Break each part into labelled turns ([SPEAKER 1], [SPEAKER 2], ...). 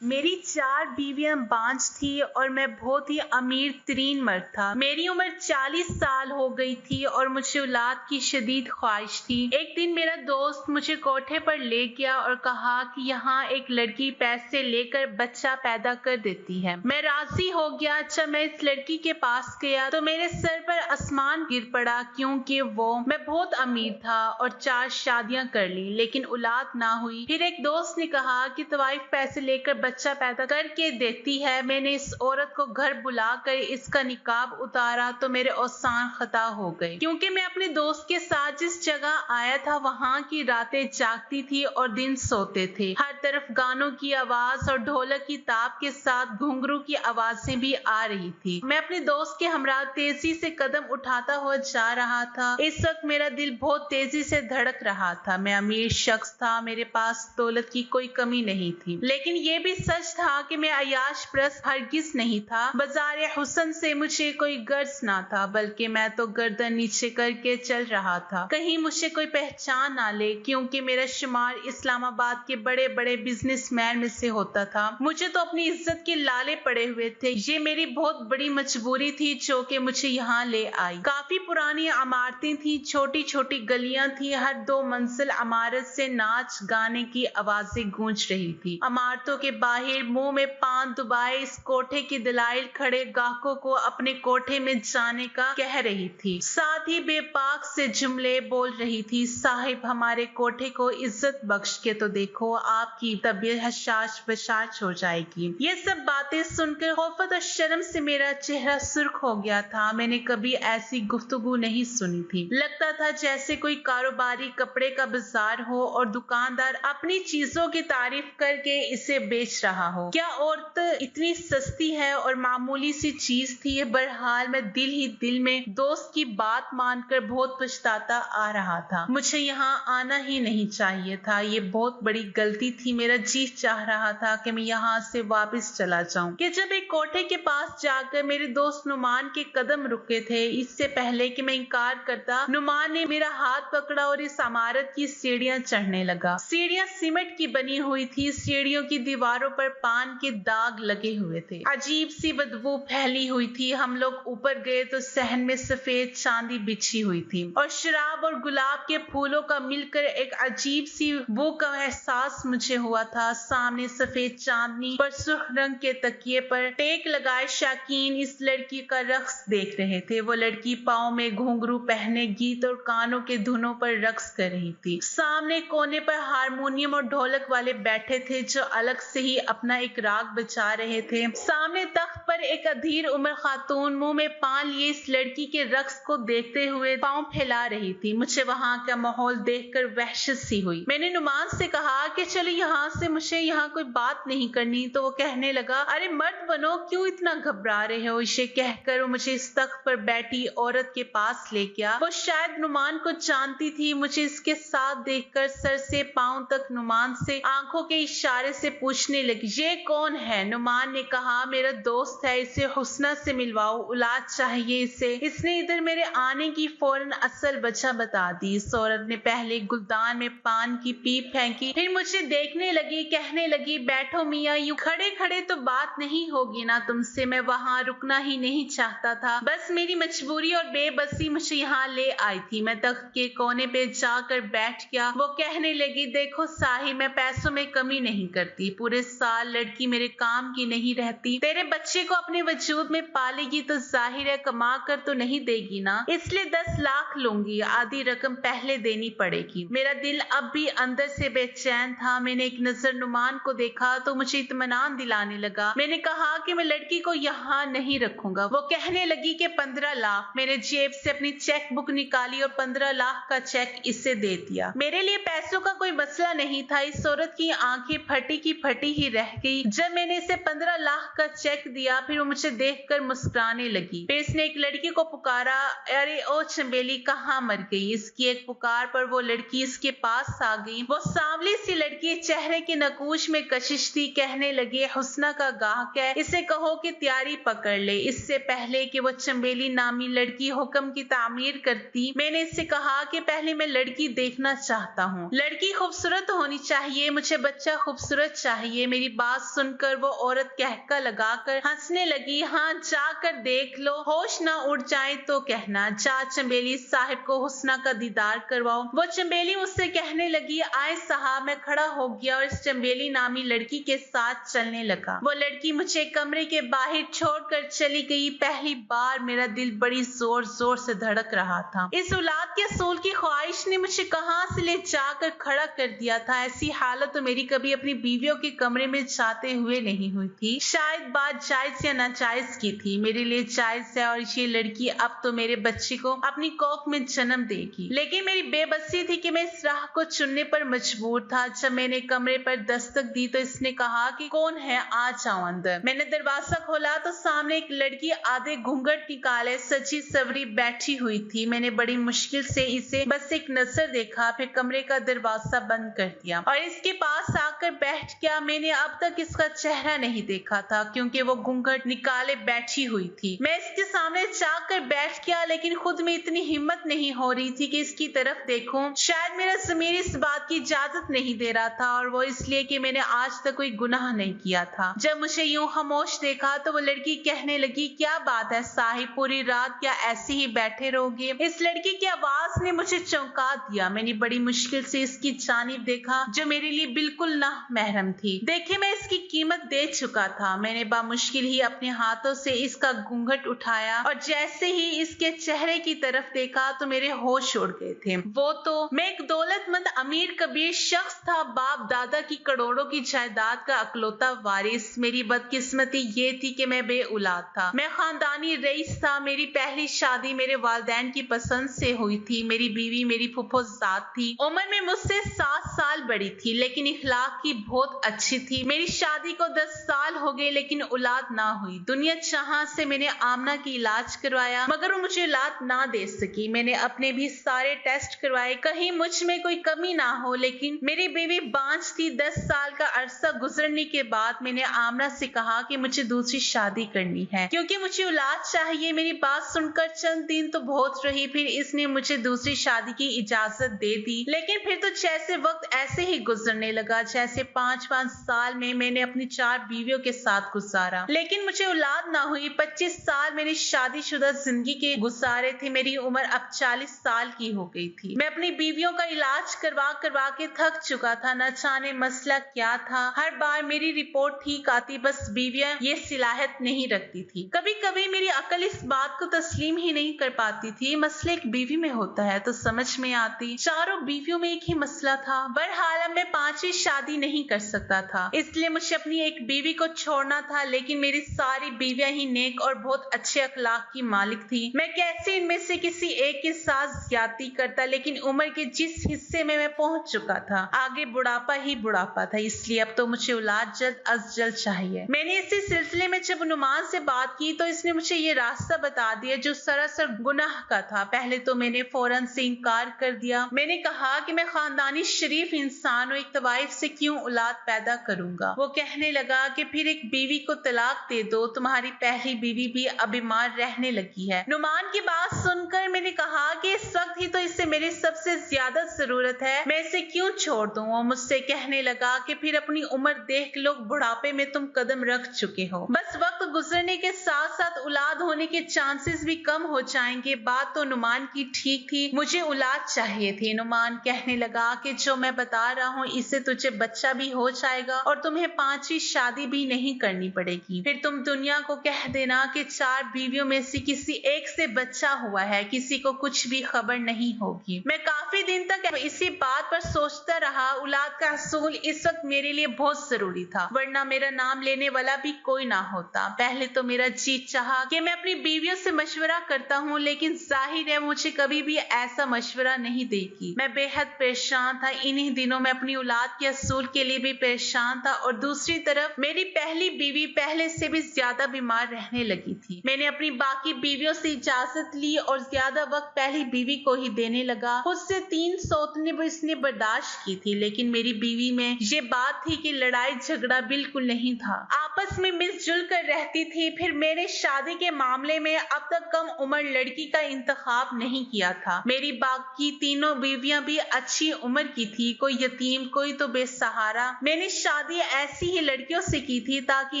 [SPEAKER 1] मेरी 4 बीवियाँ बाँझ थी और मैं बहुत ही अमीर तरीन मर्द था। मेरी उम्र 40 साल हो गई थी और मुझे औलाद की शदीद ख्वाहिश थी। एक दिन मेरा दोस्त मुझे कोठे पर ले गया और कहा कि यहाँ एक लड़की पैसे लेकर बच्चा पैदा कर देती है। मैं राजी हो गया। जब मैं इस लड़की के पास गया तो मेरे सर पर आसमान गिर पड़ा, क्योंकि मैं बहुत अमीर था और 4 शादियां कर ली, लेकिन औलाद ना हुई। फिर एक दोस्त ने कहा कि तवाइफ पैसे लेकर बच्चा पैदा करके देती है। मैंने इस औरत को घर बुलाकर इसका निकाब उतारा तो मेरे औसान खता हो गए, क्योंकि मैं अपने दोस्त के साथ जिस जगह आया था वहाँ की रातें जागती थी और दिन सोते थे। हर तरफ गानों की आवाज और ढोलक की ताप के साथ घुंघरू की आवाजें भी आ रही थी। मैं अपने दोस्त के हमरा तेजी से कदम उठाता हुआ जा रहा था। इस वक्त मेरा दिल बहुत तेजी से धड़क रहा था। मैं अमीर शख्स था, मेरे पास दौलत की कोई कमी नहीं थी, लेकिन ये भी सच था कि मैं अयाश प्रस्त हरगिज नहीं था। बाजार हुस्न से मुझे कोई गर्ज ना था, बल्कि मैं तो गर्दन नीचे करके चल रहा था, कहीं मुझे कोई पहचान ना ले, क्योंकि मेरा शुमार इस्लामाबाद के बड़े बड़े बिजनेसमैन में से होता था। मुझे तो अपनी इज्जत के लाले पड़े हुए थे। ये मेरी बहुत बड़ी मजबूरी थी जो कि मुझे यहाँ ले आई। काफी पुरानी इमारतें थी, छोटी छोटी गलियां थी। हर 2 मंजिल इमारत से नाच गाने की आवाजें गूंज रही थी। इमारतों के बाहर मुंह में पान दुबाए इस कोठे की दलाइल खड़े ग्राहकों को अपने कोठे में जाने का कह रही थी। साथ ही बेपाक से जुमले बोल रही थी, साहिब हमारे कोठे को इज्जत बख्श के तो देखो, आपकी तबीयत हशाश बशाश हो जाएगी। ये सब बातें सुनकर खौफत और शर्म से मेरा चेहरा सुर्ख हो गया था। मैंने कभी ऐसी गुफ्तगू नहीं सुनी थी। लगता था जैसे कोई कारोबारी कपड़े का बाजार हो और दुकानदार अपनी चीजों की तारीफ करके इसे बेच रहा हो। क्या औरत इतनी सस्ती है और मामूली सी चीज थी। बहरहाल मैं दिल ही दिल में दोस्त की बात मानकर बहुत पछताता आ रहा था। मुझे यहाँ आना ही नहीं चाहिए था। ये बहुत बड़ी गलती थी। मेरा जी चाह रहा था कि मैं यहाँ से वापस चला जाऊं। कि जब एक कोठे के पास जाकर मेरे दोस्त नुमान के कदम रुके थे। इससे पहले कि मैं इनकार करता, नुमान ने मेरा हाथ पकड़ा और इस इमारत की सीढ़ियां चढ़ने लगा। सीढ़ियां सीमेंट की बनी हुई थी। सीढ़ियों की दीवारों पर पान के दाग लगे हुए थे। अजीब सी बदबू फैली हुई थी। हम लोग ऊपर गए तो सहन में सफेद चांदी बिछी हुई थी और शराब और गुलाब के फूलों का मिलकर एक अजीब सी बू का एहसास मुझे हुआ था। सामने सफेद चांदनी पर सुर्ख रंग के तकिए पर टेक लगाए शाकीन इस लड़की का रक्स देख रहे थे। वो लड़की पाँव में घुंघरू पहने गीत और कानों के धुनों पर रक्स कर रही थी। सामने कोने पर हारमोनियम और ढोलक वाले बैठे थे जो अलग से ही अपना एक राग बजा रहे थे। सामने तख्त पर एक अधीर उम्र खातून मुंह में पान लिए इस लड़की के रक्स को देखते हुए पांव फैला रही थी। मुझे वहां का माहौल देखकर वहशत सी हुई। मैंने नुमान से कहा कि चलो यहाँ से, मुझे यहाँ कोई बात नहीं करनी। तो वो कहने लगा, अरे मर्द बनो, क्यों इतना घबरा रहे हो। इसे कहकर वो मुझे इस तख्त पर बैठी औरत के पास ले गया। वो शायद नुमान को जानती थी। मुझे इसके साथ देखकर सर से पांव तक नुमान से आंखों के इशारे से पूछने लगी, ये कौन है। नुमान ने कहा, मेरा दोस्त है, इसे हुस्ना से मिलवाओ, औलाद चाहिए इसे। इसने इधर मेरे आने की फौरन असल वजह बता दी। इस औरत ने पहले गुलदान में पान की पीप फेंकी, फिर मुझे देखने लगी, कहने लगी, बैठो मियाँ, यूं खड़े खड़े तो बात नहीं होगी ना तुमसे। मैं वहाँ रुकना ही नहीं चाहता था, बस मेरी मजबूरी और बेबसी मुझे यहाँ ले आई थी। मैं तख्त के कोने पे जाकर बैठ गया। वो कहने लगी, देखो साहिब, मैं पैसों में कमी नहीं करती। पूरे साल लड़की मेरे काम की नहीं रहती। तेरे बच्चे को अपने वजूद में पालेगी तो जाहिर है कमा कर तो नहीं देगी ना, इसलिए 10 लाख लूंगी। आधी रकम पहले देनी पड़ेगी। मेरा दिल अब भी अंदर से बेचैन था। मैंने एक नजर नुमान को देखा तो मुझे इत्मीनान दिलाने लगा। मैंने कहा कि मैं लड़की को यहाँ नहीं रखूंगा। वो कहने लगी कि 15 लाख। मैंने जेब से अपनी चेक बुक निकाली और 15 लाख का चेक इसे दे दिया। मेरे लिए पैसों का कोई मसला नहीं था। इस औरत की आंखें फटी की फटी ही रह गई जब मैंने इसे 15 लाख का चेक दिया। फिर वो मुझे देखकर मुस्कुराने लगी। फिर इसने एक लड़की को पुकारा, अरे ओ चंबेली, कहाँ मर गई। इसकी एक पुकार पर वो लड़की इसके पास आ गई। वो सांवली सी लड़की चेहरे के नकूश में कशिश थी। कहने लगे, हुस्ना का गाहक है, इसे कहो कि तैयारी पकड़ ले। इससे पहले कि वो चंबेली नामी लड़की हुक्म की तामीर करती, मैंने इससे कहा कि पहले मैं लड़की देखना चाहता हूँ। लड़की खूबसूरत होनी चाहिए, मुझे बच्चा खूबसूरत चाहिए। मेरी बात सुनकर वो औरत कहका लगाकर हंसने लगी। हाँ, जाकर देख लो, होश ना उड़ जाए तो कहना। जा चंबेली साहिब को हुस्ना का दीदार करवाओ। वो चंबेली मुझसे कहने लगी। आए साहब। मैं खड़ा हो गया और इस चंबेली नामी लड़की के साथ चलने लगा। वो लड़की मुझे कमरे के बाहर छोड़कर चली गई। पहली बार मेरा दिल बड़ी जोर जोर से धड़क रहा था। इस औलाद के असूल की ख्वाहिश ने मुझे कहां से ले जाकर खड़ा कर दिया था। ऐसी हालत तो मेरी कभी अपनी बीवियों के कमरे में जाते हुए नहीं हुई थी। शायद बात जायज या नाजायज की थी। मेरे लिए जायज है और ये लड़की अब तो मेरे बच्चे को अपनी कोख में जन्म देगी। लेकिन मेरी बेबसी थी कि मैं इस राह को चुनने पर मजबूर था। जब मैंने कमरे पर दस्तक दी तो इसने कहा कि कौन है, आ जाओ अंदर। मैंने दरवाजा खोला तो सामने एक लड़की आधे घूंघट निकाले सजी सवरी बैठी हुई थी। मैंने बड़ी मुश्किल से इसे बस एक नजर देखा, फिर कमरे का दरवाजा बंद कर दिया और इसके पास आकर बैठ गया। मैंने अब तक इसका चेहरा नहीं देखा था क्योंकि वो घूंघट निकाले बैठी हुई थी। मैं इसके सामने जाकर बैठ गया, लेकिन खुद में इतनी हिम्मत नहीं हो रही थी कि इसकी तरफ देखूं। शायद मेरा ज़मीर इस बात की इजाजत नहीं दे रहा था, और वो इसलिए कि मैंने आज तक कोई गुनाह नहीं किया था। जब मुझे यूं खामोश देखा तो वो लड़की कहने लगी, क्या बात है साहिब, पूरी रात क्या ऐसे ही बैठे रहोगे? इस लड़की की आवाज ने मुझे चौंका दिया। मैंने बड़ी मुश्किल से इसकी जानिब देखा जो मेरे लिए बिल्कुल ना महरम थी। देखे, मैं इसकी कीमत दे चुका था। मैंने बामुश्किल ही अपने हाथों से इसका घूंघट उठाया और जैसे ही इसके चेहरे की तरफ देखा तो मेरे होश उड़ गए थे। वो तो मैं एक दौलतमंद अमीर कबीर शख्स था, बाप दादा की करोड़ों की जायदाद का अकलौता वारिस। मेरी बदकिस्मती ये थी कि मैं बे औलाद था। मैं खानदानी रईस था। मेरी पहली शादी मेरे वालिदैन की पसंद से हुई थी। मेरी बीवी मेरी फुफोजात थी। उम्र में मुझसे 7 साल बड़ी थी, लेकिन इखलाक की बहुत अच्छी थी। मेरी शादी को 10 साल हो गए, लेकिन औलाद ना हुई। दुनिया जहां से मैंने आमना की इलाज करवाया, मगर वो मुझे औलाद ना दे सकी। मैंने अपने भी सारे टेस्ट करवाए, कहीं मुझ में कोई कमी ना हो, लेकिन मेरी बीवी बांझ थी। 10 साल का अरसा गुजरने के बाद मैंने आमना से कहा कि मुझे दूसरी शादी करनी है क्योंकि मुझे औलाद चाहिए। मेरी बात सुनकर चंद दिन तो बहुत रही, फिर इसने मुझे दूसरी शादी की इजाजत दे दी। लेकिन फिर तो जैसे वक्त ऐसे ही गुजरने लगा जैसे 5-5 साल में मैंने अपनी 4 बीवियों के साथ गुजारा, लेकिन मुझे औलाद ना हुई। 25 साल मैंने शादीशुदा जिंदगी के गुजारे थे। मेरी उम्र अब 40 साल की हो गई थी। मैं अपनी बीवियों का इलाज करवा करवा के थक चुका था। न जाने मसला क्या था। हर बार मेरी रिपोर्ट ठीक आती, बस बीवियां ये सलाहियत नहीं रखती थी। कभी कभी मेरी अकल इस बात को तस्लीम ही नहीं कर पाती थी। मसला एक बीवी में होता है तो समझ में आती, चारों बीवियों में एक ही मसला था। बहरहाल मैं 5वीं शादी नहीं कर सकता था, इसलिए मुझे अपनी एक बीवी को छोड़ना था। लेकिन मेरी सारी बीवियां ही नेक और बहुत अच्छे अखलाक की मालिक थी। मैं कैसे इनमें से किसी एक के साथ ज्यादती करता, लेकिन उम्र के जिस हिस्से में मैं पहुंच चुका था, आगे बुढ़ापा ही बुढ़ापा था। इसलिए अब तो मुझे औलाद जल्द अज जल्द चाहिए। मैंने इसी सिलसिले में जब नुमान से बात की तो इसने मुझे ये रास्ता बता दिया जो सरासर गुनाह का था। पहले तो मैंने फौरन से इनकार कर दिया। मैंने कहा कि मैं खानदानी शरीफ इंसान हूँ, एक तवाइफ से क्यों औलाद पैदा करूंगा। वो कहने लगा कि फिर एक बीवी को तलाक दे दो, तुम्हारी पहली बीवी भी अब बीमार रहने लगी है। नुमान की बात सुनकर मैंने कहा कि इस वक्त ही तो इससे मेरी सबसे ज्यादा जरूरत है, मैं इसे क्यों छोड़ दूं। वो मुझसे कहने लगा कि फिर अपनी उम्र देख लो, बुढ़ापे में तुम कदम रख चुके हो। बस वक्त गुजरने के साथ साथ औलाद होने के चांसेस भी कम हो जाएंगे। बात तो नुमान की ठीक थी, मुझे औलाद चाहिए थी। नुमान कहने लगा कि जो मैं बता रहा हूँ इससे तुझे बच्चा भी हो जाएगा और तुम्हें 5वीं शादी भी नहीं करनी पड़ेगी। फिर तुम दुनिया को कह देना कि 4 बीवियों में से किसी एक से बच्चा हुआ है, किसी को कुछ भी खबर नहीं होगी। मैं काफी दिन तक इसी बात पर सोचता रहा। औलाद का असूल इस वक्त मेरे लिए बहुत जरूरी था, वरना मेरा नाम लेने वाला भी कोई ना होता। पहले तो मेरा जी चाहा कि मैं अपनी बीवियों से मशवरा करता हूँ, लेकिन जाहिर है मुझे कभी भी ऐसा मशवरा नहीं देगी। मैं बेहद परेशान था। इन्हीं दिनों में अपनी औलाद के असूल के लिए भी परेशान था, और दूसरी तरफ मेरी पहली बीवी पहले से भी ज्यादा बीमार रहने लगी थी। मैंने अपनी बाकी बीवियों से इजाजत ली और ज्यादा वक्त पहली बीवी को ही देने लगा। खुद से 3 सौतने भी इसने बर्दाश्त की थी, लेकिन मेरी बीवी में ये बात थी कि लड़ाई झगड़ा बिल्कुल नहीं था। आपस में मिलजुल कर रहती थी। फिर मैंने शादी के मामले में अब तक कम उम्र लड़की का इंतखाब नहीं किया था। मेरी बाकी तीनों बीवियां भी अच्छी उम्र की थी, कोई यतीम, कोई तो बेसहारा। मैंने शादी ऐसी ही लड़कियों से की थी ताकि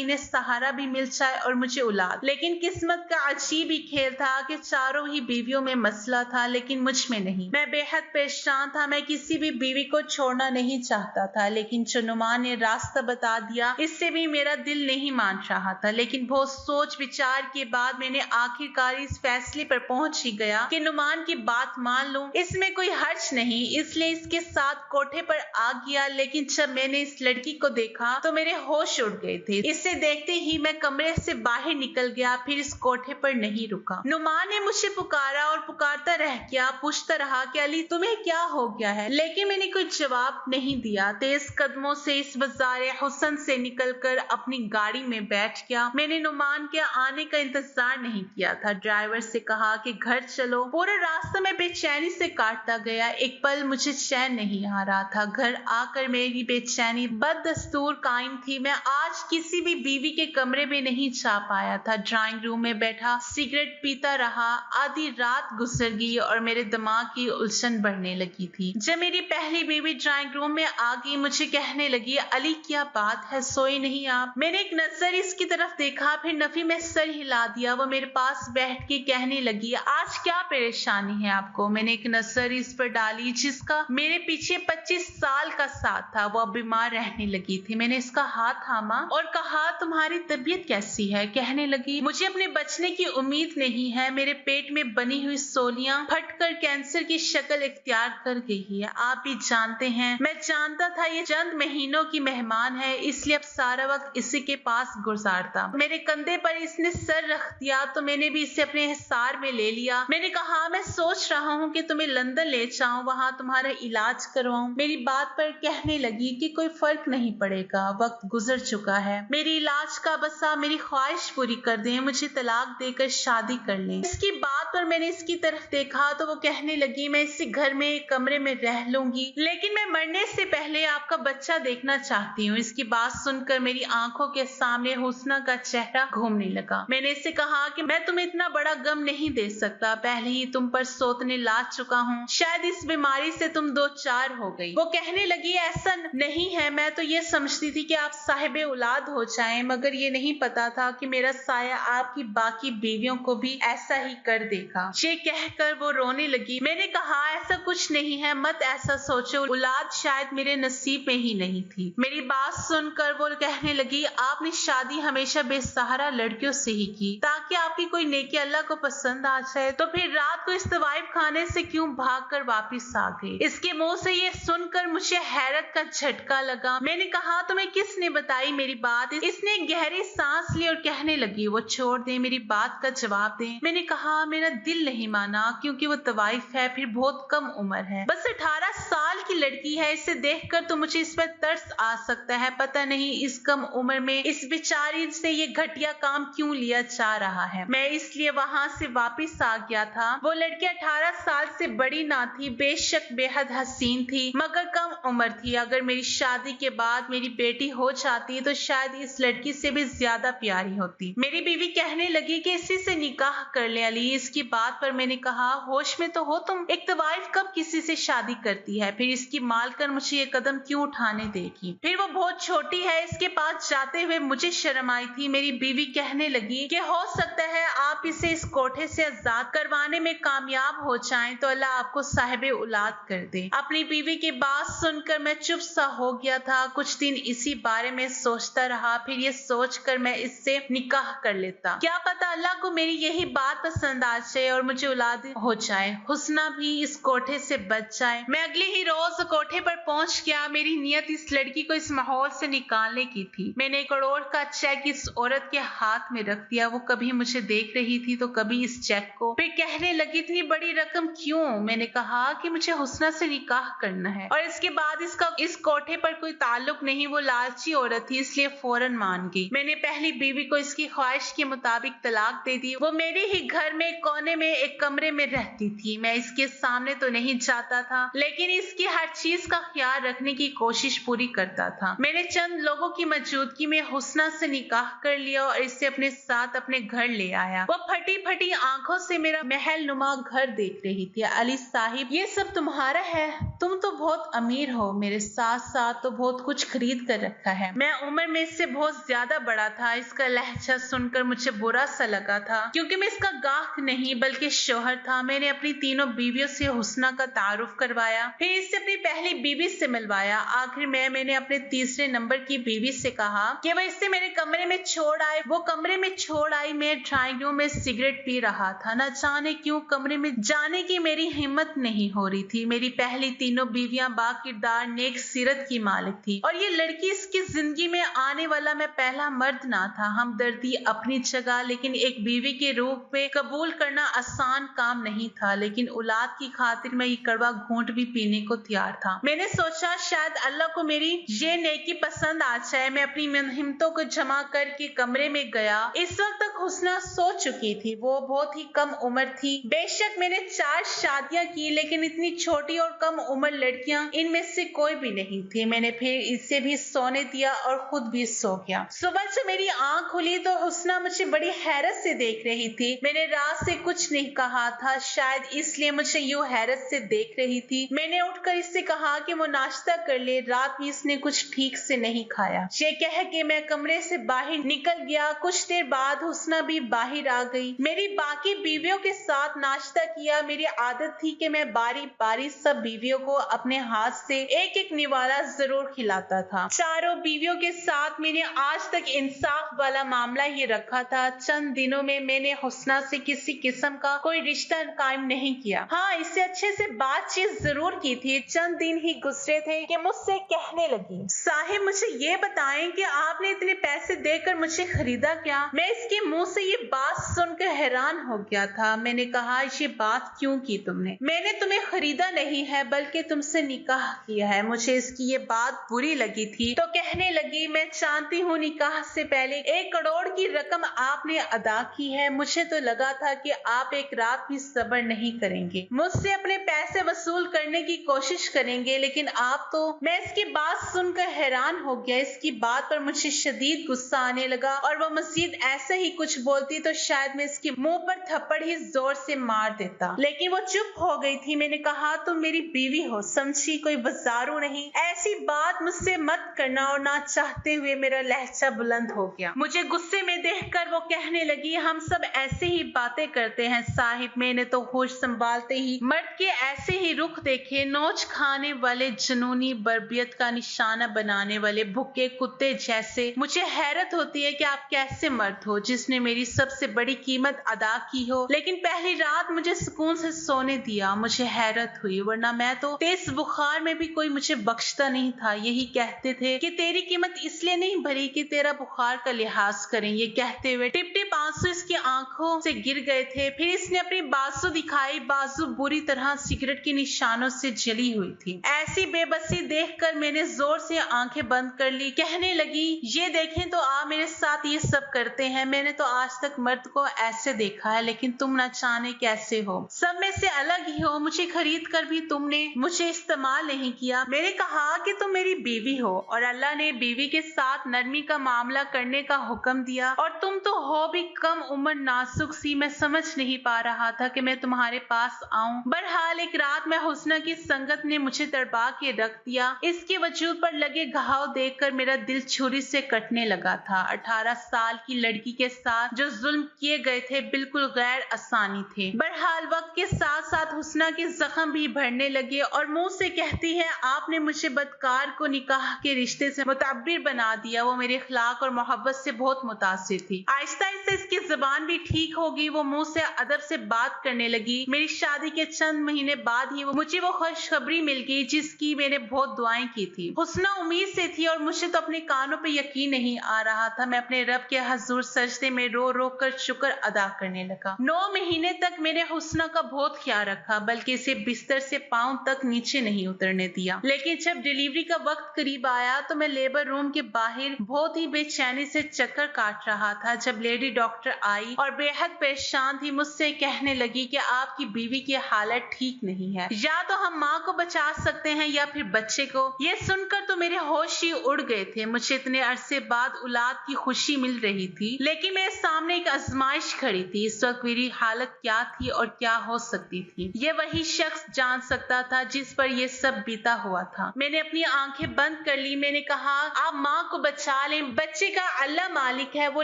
[SPEAKER 1] इन्हें सहारा भी मिल जाए और मुझे औलाद। लेकिन किस्मत का अजीब ही खेल था कि चारों ही बीवियों में मसला था, लेकिन मुझ में नहीं। मैं बेहद परेशान था। मैं किसी भी बीवी को छोड़ना नहीं चाहता था, लेकिन जो नुमान ने रास्ता बता दिया, इससे भी मेरा दिल नहीं मान रहा था। लेकिन बहुत सोच विचार के बाद मैंने आखिरकार इस फैसले पर पहुंच ही गया कि नुमान की बात मान लूं, इसमें कोई हर्ज नहीं। इसलिए इसके साथ कोठे पर आ गया। लेकिन जब मैंने इस लड़की को देखा तो मेरे होश उड़ गए थे। इसे देखते ही मैं कमरे से बाहर निकल गया, फिर इस कोठे पर नहीं रुका। नुमान ने मुझे पुकारा और पुकारता रह गया, पूछता रहा कि अली तुम्हें क्या हो गया है, लेकिन मैंने कोई जवाब नहीं दिया। तेज कदमों से इस बाज़ारे हुस्न से निकलकर अपनी गाड़ी में बैठ गया। मैंने नुमान के आने का इंतजार नहीं किया था। ड्राइवर से कहा कि घर चलो। पूरा रास्ता मैं बेचैनी से काटता गया। एक पल मुझे चैन नहीं आ रहा था। घर आकर मेरी बेचैनी बददस्तूर कायम थी। मैं आज किसी भी बीवी के कमरे में नहीं जा पाया था। ड्राइंग रूम में बैठा सिगरेट पीता रहा। आधी रात गुजर गई और मेरे दिमाग की उलझन बढ़ने लगी थी। जब मेरी पहली बीवी ड्राइंग रूम में आ गई, मुझे कहने लगी, अली क्या बात है, सोए नहीं आप? मैंने एक नजर इसकी तरफ देखा, फिर नफी में सर हिला दिया। वो मेरे पास बैठ के कहने लगी, आज क्या परेशानी है आपको? मैंने एक नजर इस पर डाली जिसका मेरे पीछे 25 साल का साथ था। वो बीमार रहने लगी थी। मैंने इसका हाथ थामा और कहा, तुम्हारी तबीयत कैसी है? कहने लगी, मुझे अपने बचने की उम्मीद नहीं है। मेरे पेट में बनी हुई सोलियां फटकर कैंसर की शक्ल इख्तियार कर गई है। आप भी जानते हैं, मैं जानता था ये चंद महीनों की मेहमान है, इसलिए अब सारा वक्त इसी के पास गुजारता। मेरे कंधे पर इसने सर रख दिया तो मैंने भी इसे अपने हिसार में ले लिया। मैंने कहा, मैं सोच रहा हूँ कि तुम्हें लंदन ले जाऊं, वहां तुम्हारा इलाज करवाऊं। मेरी बात पर कहने लगी कि कोई फर्क नहीं पड़ेगा, वक्त गुजर चुका है। मेरी इलाज का बसा मेरी ख्वाहिश पूरी कर दें, मुझे तलाक देकर शादी कर लें। इसकी बात पर मैंने इसकी तरफ देखा तो वो कहने लगी, मैं इसी घर में एक कमरे में रह लूंगी, लेकिन मैं मरने से पहले आपका बच्चा देखना चाहती हूँ। इसकी बात सुनकर मेरी आंखों के सामने हुस्ना का चेहरा घूमने लगा। मैंने इससे कहा कि मैं तुम्हें इतना बड़ा गम नहीं दे सकता, पहले ही तुम पर सोतने ला चुका हूँ। शायद इस बीमारी से तुम 2-4 हो गई। वो कहने लगी, ऐसा नहीं है, मैं तो ये समझती थी कि आप साहिबे औलाद हो जाएं, मगर ये नहीं पता था कि मेरा साया आपकी बाकी बीवियों को भी ऐसा ही कर देगा। ये कहकर वो रोने लगी। मैंने कहा, ऐसा कुछ नहीं है, मत ऐसा सोचो, औलाद शायद मेरे नसीब में ही नहीं थी। मेरी बात सुनकर वो कहने लगी, आपने शादी हमेशा बेसहारा लड़कियों से ही की ताकि आपकी कोई नेकी अल्लाह को पसंद आ जाए, तो फिर रात को इस तवाइफ खाने से क्यों भागकर वापस आ गए? इसके मुंह से ये सुनकर मुझे हैरत का झटका लगा। मैंने कहा, तुम्हें किसने बताई मेरी बात? इसने गहरी सांस ली और कहने लगी, वो छोड़ दे, मेरी बात का जवाब दे। मैंने कहा, मेरा दिल नहीं माना, क्योंकि वो तवाइफ है, फिर बहुत कम उम्र है, बस 18 साल की लड़की है। इसे देखकर तो मुझे इस पर तरस आ सकता है। पता नहीं इस कम उम्र में इस बेचारी से ये घटिया काम क्यों लिया जा रहा है। मैं इसलिए वहां से वापस आ गया था। वो लड़की 18 साल से बड़ी ना थी, बेशक बेहद हसीन थी, मगर कम उम्र थी। अगर मेरी शादी के बाद मेरी बेटी हो जाती तो शायद इस लड़की से भी ज्यादा प्यारी होती। मेरी बीवी कहने लगी कि इसी से निकाह कर ले अली। इसकी बात पर मैंने कहा, होश में तो हो तुम? एक तवाइफ कब किसी से शादी करती है? फिर इसकी मालकर मुझे ये कदम क्यों उठाने देगी? फिर वो बहुत छोटी है, इसके पास जाते हुए मुझे शर्म आई थी। मेरी बीवी कहने लगी कि हो सकता है आप इसे इस कोठे से आजाद करवाने में कामयाब हो जाएं तो अल्लाह आपको साहिबे औलाद कर दे। अपनी बीवी की बात सुनकर मैं चुप सा हो गया था। कुछ दिन इसी बारे में सोचता रहा, फिर ये सोचकर मैं इससे निकाह कर लेता। क्या पता अल्लाह को मेरी यही बात पसंद आ जाए और मुझे औलाद हो जाए, हुस्ना भी इस कोठे से बच जाए। मैं अगले ही रोज कोठे पर पहुंच गया। मेरी नियत इस लड़की को इस माहौल से निकालने की थी। मैंने 1 करोड़ का चेक इस औरत के हाथ में रख दिया। वो कभी मुझे देख रही थी तो कभी इस चेक को। फिर कहने लगी, इतनी बड़ी रकम क्यों? मैंने कहा कि मुझे हुस्ना से निकाह करना है और इसके बाद इसका इस कोठे पर कोई ताल्लुक नहीं। वो लालची औरत थी, इसलिए फौरन मान गई। मैंने पहली बीवी को इसकी ख्वाहिश के मुताबिक तलाक दे दी। वो मेरे ही घर में कोने में एक कमरे में रहती थी। मैं इसके सामने तो नहीं जाता था, लेकिन इसकी हर चीज का ख्याल रखने की कोशिश पूरी करता था। मैंने चंद लोगों की मौजूदगी में हुस्ना से निकाह कर लिया और इसे अपने साथ अपने घर ले आया। वो फटी फटी आंखों से मेरा महल नुमा घर देख रही थी। अली साहिब, ये सब तुम्हारा है? तुम तो बहुत अमीर हो, मेरे साथ साथ तो बहुत कुछ खरीद कर रखा है। मैं उम्र में इससे बहुत ज्यादा बड़ा था। इसका लहजा सुनकर मुझे बुरा सा लगा था, क्योंकि मैं इसका गाहक नहीं बल्कि शौहर था। मैंने अपनी तीनों बीवियों से हुस्ना का तारुफ करवाया, फिर इससे अपनी पहली बीवी से मिलवाया। आखिर में मैंने अपने तीसरे नंबर की बीवी से कहा कि वह इससे मेरे कमरे में छोड़ आए। वो कमरे में छोड़ आई। मैं ड्राइंग रूम में सिगरेट पी रहा था। न जाने क्यों कमरे में जाने की मेरी हिम्मत नहीं हो रही थी। मेरी पहली तीनों बीवियां बाकिरदार नेक सीरत की मालिक थी और ये लड़की इसकी जिंदगी में आने वाला मैं पहला मर्द ना था। हमदर्दी अपनी जगह, लेकिन एक बीवी के रूप में कबूल करना आसान काम नहीं था। लेकिन औलाद की खातिर मैं ये कड़वा घूंट भी पीने को तैयार था। मैंने सोचा शायद अल्लाह को मेरी ये नेकी पसंद आ जाए। मैं अपनी हिम्मतों को जमा करके कमरे में गया। इस वक्त तक हुस्ना सो चुकी थी। वो बहुत ही कम उम्र थी। बेशक मैंने 4 शादियां की, लेकिन इतनी छोटी और कम उम्र लड़कियां इनमें से कोई भी नहीं थी। मैंने फिर इसे भी सोने दिया और खुद भी सो गया। सुबह जब मेरी आंख खुली तो हुस्ना मुझे बड़ी हैरत से देख रही थी। मैंने रात से कुछ नहीं कहा था, शायद इसलिए मुझे यूं हैरत से देख रही थी। मैंने उठकर इससे कहा कि वो नाश्ता कर ले, रात में इसने कुछ ठीक से नहीं खाया। ये कह के मैं कमरे से बाहर निकल गया। कुछ देर बाद हुस्ना भी बाहर आ गई। मेरी बाकी बीवियों के साथ नाश्ता किया। मेरी आदत थी कि मैं बारी बारी सब बीवियों को अपने हाथ से एक एक निवाला जरूर खिलाता था। चारों बीवियों के साथ मैंने आज तक इंसाफ वाला मामला ही रखा था। चंद दिनों में मैंने हुस्ना से किसी किस्म का कोई रिश्ता कायम नहीं किया। हाँ, इससे अच्छे से बातचीत जरूर की थी। चंद दिन ही गुजरे थे कि मुझसे कहने लगी, साहिब मुझे ये बताएं कि आपने इतने पैसे देकर मुझे खरीदा क्या? मैं इसके मुंह से ये बात सुनकर हैरान हो गया था। मैंने कहा, ये बात क्यों की तुमने? मैंने तुम्हें खरीदा नहीं है बल्कि तुमसे निकाह किया है। मुझे इसकी ये बात बुरी लगी थी तो कहने लगी, मैं जानती हूँ निकाह से पहले 1 करोड़ की रकम आपने अदा की है। मुझे तो लगा था कि आप एक रात भी सब्र नहीं करेंगे, मुझसे अपने पैसे वसूल करने की कोशिश करेंगे, लेकिन आप तो। मैं इसकी बात सुनकर हैरान हो गया। इसकी बात पर मुझे शदीद गुस्सा आने लगा और वो मजीद ऐसे ही कुछ बोलती तो शायद मैं इसके मुंह पर थप्पड़ ही जोर से मार देता, लेकिन वो चुप हो गई थी। मैंने कहा, तुम मेरी बीवी हो, समझी, कोई बाजारू नहीं। ऐसी बात मुझसे मत करना। और ना चाहते हुए मेरा लहजा बुलंद हो गया। मुझे गुस्से में देखकर वो कहने लगी, हम सब ऐसे ही बातें करते हैं साहिब। मैंने तो होश संभालते ही मर्द के ऐसे ही रुख देखे, नोच खाने वाले, जुनूनी बर्बियत का निशाना बनाने वाले भूखे कुत्ते जैसे। मुझे हैरत होती है कि आप कैसे मर्द हो जिसने मेरी सबसे बड़ी कीमत अदा की हो, लेकिन पहली रात मुझे सुकून से सोने दिया। मुझे हैरत हुई, वरना मैं तो तेज बुखार में भी कोई मुझे बख्शता नहीं था। यही कहते थे कि तेरी कीमत इसलिए नहीं भरी कि तेरा बुखार का लिहाज करें। ये कहते हुए टिप टिप आंसू इसकी आंखों से गिर गए थे। फिर इसने अपनी बाजू दिखाई। बाजू बुरी तरह सिगरेट के निशानों से जली हुई थी। ऐसी बेबसी देखकर मैंने जोर से आंखें बंद कर ली। कहने लगी, ये देखें तो आप मेरे साथ ये सब करते हैं। मैंने तो आज तक मर्द को ऐसे देखा है, लेकिन तुम न जाने कैसे हो, सब में से अलग ही हो। मुझे खरीद कर भी तुमने मुझे इस्तेमाल नहीं किया। मैंने कहा कि तुम मेरी बीवी हो और अल्लाह ने बीवी के साथ नरमी का मामला करने का हुक्म दिया, और तुम तो हो भी कम उम्र, नाजुक सी। मैं समझ नहीं पा रहा था कि मैं तुम्हारे पास आऊं। बहरहाल एक रात में हुस्ना की संगत ने मुझे तड़पा के रख दिया। इसके वजूद पर लगे घाव देखकर मेरा दिल छुरी से कटने लगा था। 18 साल की लड़की के साथ जो जुल्म किए गए थे बिल्कुल गैर आसानी थे। बहरहाल वक्त के साथ साथ हुस्ना के जख्म भी भरने लगे और मुंह से कहती है, आपने मुझे बदकार को निकाह के रिश्ते से मुतब्बिर बना दिया। वो मेरे अखलाक और मोहब्बत से बहुत मुतासिर थी। आहिस्ता आहिस्ता इसकी जुबान भी ठीक होगी। वो मुंह से अदब से बात करने लगी। मेरी शादी के चंद महीने बाद ही मुझे वो खुशखबरी मिल गई जिसकी मैंने बहुत दुआएं की थी। हुस्ना उम्मीद से थी और मुझे तो अपने कानों पे यकीन नहीं आ रहा था। मैं अपने रब के हजूर सजदे में रो रो कर शुक्र अदा करने लगा। 9 महीने तक मैंने हुस्ना का बहुत ख्याल रखा, बल्कि इसे बिस्तर से पांव तक नीचे नहीं उतरने दिया। लेकिन जब डिलीवरी का वक्त करीब आया तो मैं लेबर रूम के बाहर बहुत ही बेचैनी से चक्कर काट रहा था जब लेडी डॉक्टर आई और बेहद परेशान थी। मुझसे कहने लगी कि आपकी बीवी की हालत ठीक नहीं है, या तो हम माँ को बचा सकते हैं या फिर बच्चे को। ये सुनकर तो मेरे होश ही उड़ गए थे। मुझे इतने अरसे बाद औलाद की खुशी मिल रही थी, लेकिन मेरे सामने एक आजमाइश खड़ी थी। इस वक्त मेरी हालत क्या थी और क्या हो सकती थी, ये वही शख्स जान सकता था जिस पर यह सब बीता हुआ था। मैंने अपनी आंखें बंद कर ली। मैंने कहा, आप माँ को बचा लें, बच्चे का अल्लाह मालिक है। वो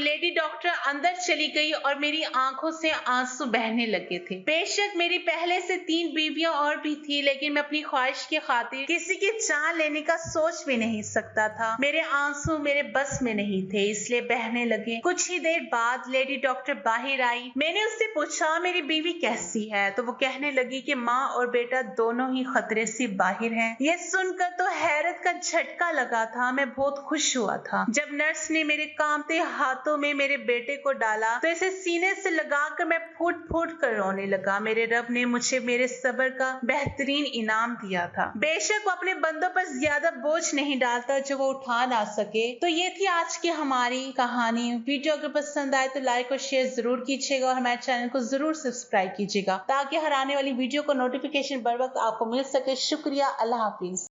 [SPEAKER 1] लेडी डॉक्टर अंदर चली गई और मेरी आंखों से आंसू बहने लगे थे। बेशक मेरी पहले से 3 बीवियां और भी थी, लेकिन मैं अपनी ख्वाहिश की खातिर किसी की जान लेने का सोच भी नहीं सकता था। मेरे आंसू मेरे बस में नहीं थे, इसलिए बहने लगे। कुछ ही देर बाद लेडी डॉक्टर बाहर आई। मैंने उससे पूछा, मेरी बीवी कैसी है? तो वो कहने लगी कि माँ और बेटा दोनों ही खतरे से बाहर हैं। यह सुनकर तो हैरत का झटका लगा था। मैं बहुत खुश हुआ था। जब नर्स ने मेरे कांपते हाथों में मेरे बेटे को डाला तो इसे सीने से लगाकर मैं फूट फूट कर रोने लगा। मेरे रब ने मुझे मेरे सब्र का बेहतरीन इनाम दिया था। बेशक वो अपने बंदों पर ज्यादा बोझ नहीं डालता जो वो उठा ना सके। तो ये थी आज की हमारी कहानी। वीडियो अगर पसंद आए तो लाइक और शेयर जरूर कीजिएगा और हमारे चैनल को जरूर सब्सक्राइब कीजिएगा ताकि हर आने वाली वीडियो को नोटिफिकेशन बर वक्त आपको मिल सके। शुक्रिया। अल्लाह हाफिज।